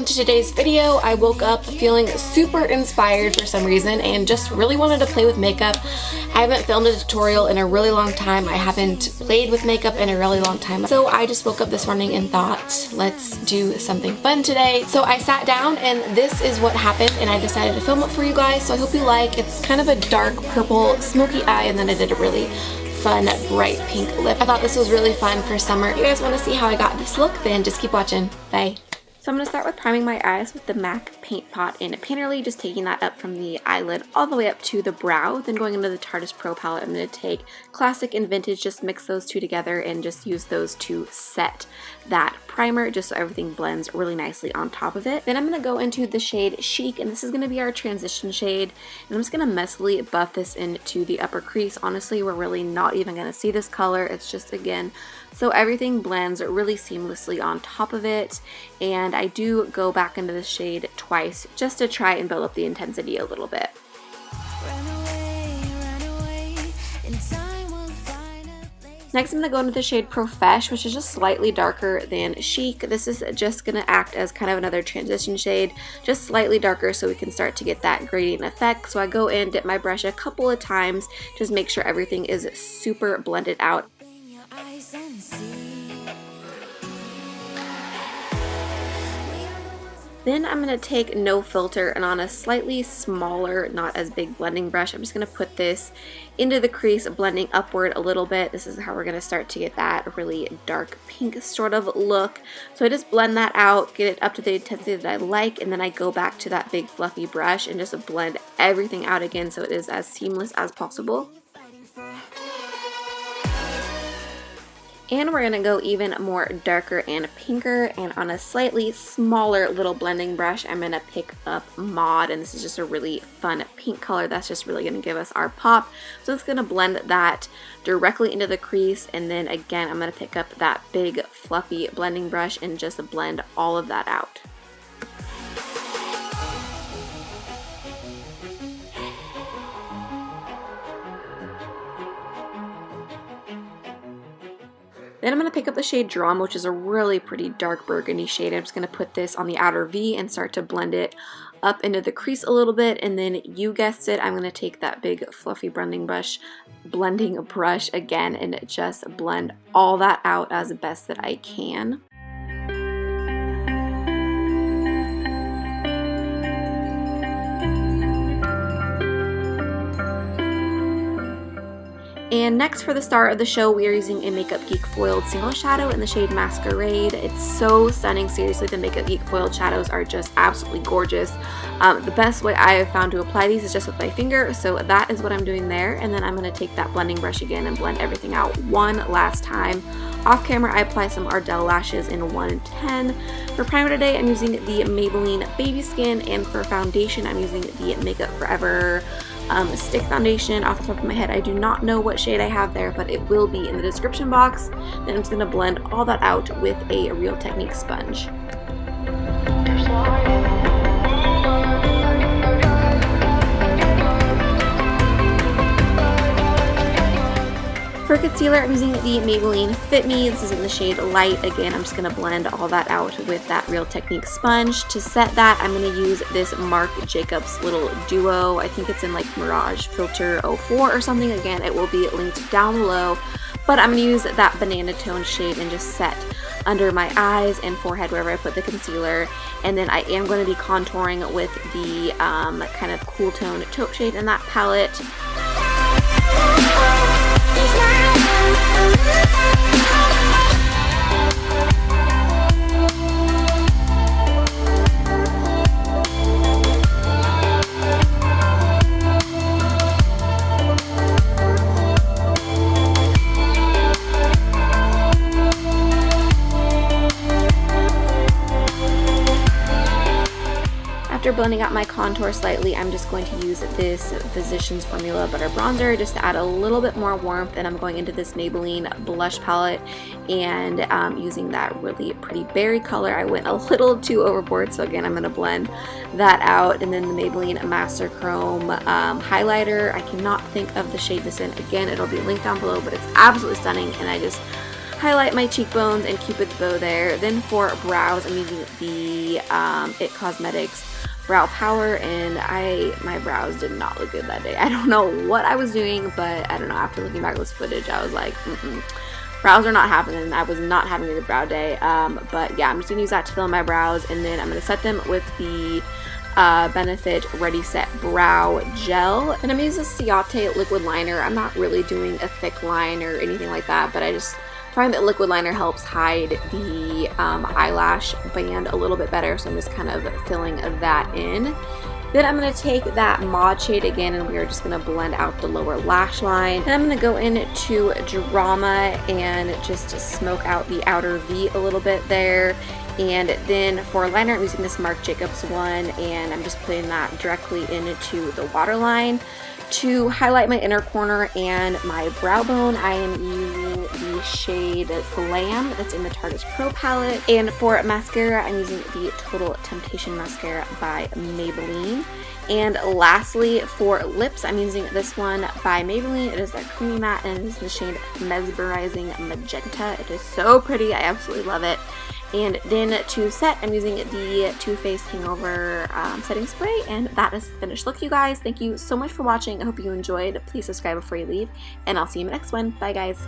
welcome to today's video. I woke up feeling super inspired for some reason and just really wanted to play with makeup. I haven't filmed a tutorial in a really long time. I haven't played with makeup in a really long time. So I just woke up this morning and thought, let's do something fun today. So I sat down and this is what happened, and I decided to film it for you guys. So I hope you like. It's kind of a dark purple smoky eye, and then I did a really fun bright pink lip. I thought this was really fun for summer. If you guys want to see how I got this look, then just keep watching. Bye. So I'm going to start with priming my eyes with the MAC Paint Pot in Painterly, just taking that up from the eyelid all the way up to the brow. Then going into the Tartist Pro palette, I'm going to take Classic and Vintage, just mix those two together and just use those to set that primer just so everything blends really nicely on top of it. Then I'm going to go into the shade Chic, and this is going to be our transition shade. And I'm just going to messily buff this into the upper crease. Honestly, we're really not even going to see this color. It's just, again, so everything blends really seamlessly on top of it. And I do go back into the shade twice just to try and build up the intensity a little bit. Next, I'm going to go into the shade Profesh, which is just slightly darker than Chic. This is just going to act as kind of another transition shade, just slightly darker so we can start to get that gradient effect. So I go in, dip my brush a couple of times, just make sure everything is super blended out. Then I'm going to take No Filter, and on a slightly smaller, not as big blending brush, I'm just going to put this into the crease, blending upward a little bit. This is how we're going to start to get that really dark pink sort of look. So I just blend that out, get it up to the intensity that I like, and then I go back to that big fluffy brush and just blend everything out again so it is as seamless as possible. And we're going to go even more darker and pinker, and on a slightly smaller little blending brush, I'm going to pick up Mod, and this is just a really fun pink color that's just really going to give us our pop. So it's going to blend that directly into the crease, and then again, I'm going to pick up that big fluffy blending brush and just blend all of that out. Then I'm going to pick up the shade Drum, which is a really pretty dark burgundy shade. I'm just going to put this on the outer V and start to blend it up into the crease a little bit. And then, you guessed it, I'm going to take that big fluffy blending brush again and just blend all that out as best that I can. And next, for the star of the show, we are using a Makeup Geek foiled single shadow in the shade Masquerade. It's so stunning. Seriously, the Makeup Geek foiled shadows are just absolutely gorgeous. The best way I have found to apply these is just with my finger, so that is what I'm doing there. And then I'm going to take that blending brush again and blend everything out one last time. Off camera, I apply some Ardell lashes in 110. For primer today, I'm using the Maybelline Baby Skin, and for foundation, I'm using the Makeup Forever stick foundation. Off the top of my head, I do not know what shade I have there, but it will be in the description box. Then I'm just going to blend all that out with a Real Technique sponge. For concealer, I'm using the Maybelline Fit Me. This is in the shade Light. Again, I'm just going to blend all that out with that Real Technique sponge. To set that, I'm going to use this Marc Jacobs little duo. I think it's in like Mirage Filter 04 or something. Again, it will be linked down below. But I'm going to use that banana tone shade and just set under my eyes and forehead wherever I put the concealer. And then I am going to be contouring with the kind of cool tone taupe shade in that palette. After blending out my contour slightly, I'm just going to use this Physicians Formula Butter Bronzer just to add a little bit more warmth, and I'm going into this Maybelline blush palette and using that really pretty berry color. I went a little too overboard, so again, I'm going to blend that out. And then the Maybelline Master Chrome highlighter. I cannot think of the shade this in. Again, it'll be linked down below, but it's absolutely stunning, and I just highlight my cheekbones and Cupid's bow there. Then for brows, I'm using the It Cosmetics Brow Power, and my brows did not look good that day. I don't know what I was doing, but I don't know, after looking back at this footage, I was like, brows are not happening. I was not having a good brow day. But yeah, I'm just gonna use that to fill in my brows, and then I'm gonna set them with the Benefit Ready Set Brow Gel. And I'm using this Ciate liquid liner. I'm not really doing a thick line or anything like that, but I just find that liquid liner helps hide the eyelash band a little bit better, so I'm just kind of filling that in. Then I'm going to take that Mod shade again, and we are just going to blend out the lower lash line. And I'm going to go into Drama and just smoke out the outer V a little bit there. And then for liner, I'm using this Marc Jacobs one, and I'm just putting that directly into the waterline. To highlight my inner corner and my brow bone, I am using the shade Glam that's in the Tarte Pro palette. And for mascara, I'm using the Total Temptation Mascara by Maybelline. And lastly, for lips, I'm using this one by Maybelline. It is a creamy matte, and it is the shade Mesmerizing Magenta. It is so pretty. I absolutely love it. And then to set, I'm using the Too Faced Hangover setting spray, and that is the finished look, you guys. Thank you so much for watching. I hope you enjoyed. Please subscribe before you leave, and I'll see you in the next one. Bye, guys.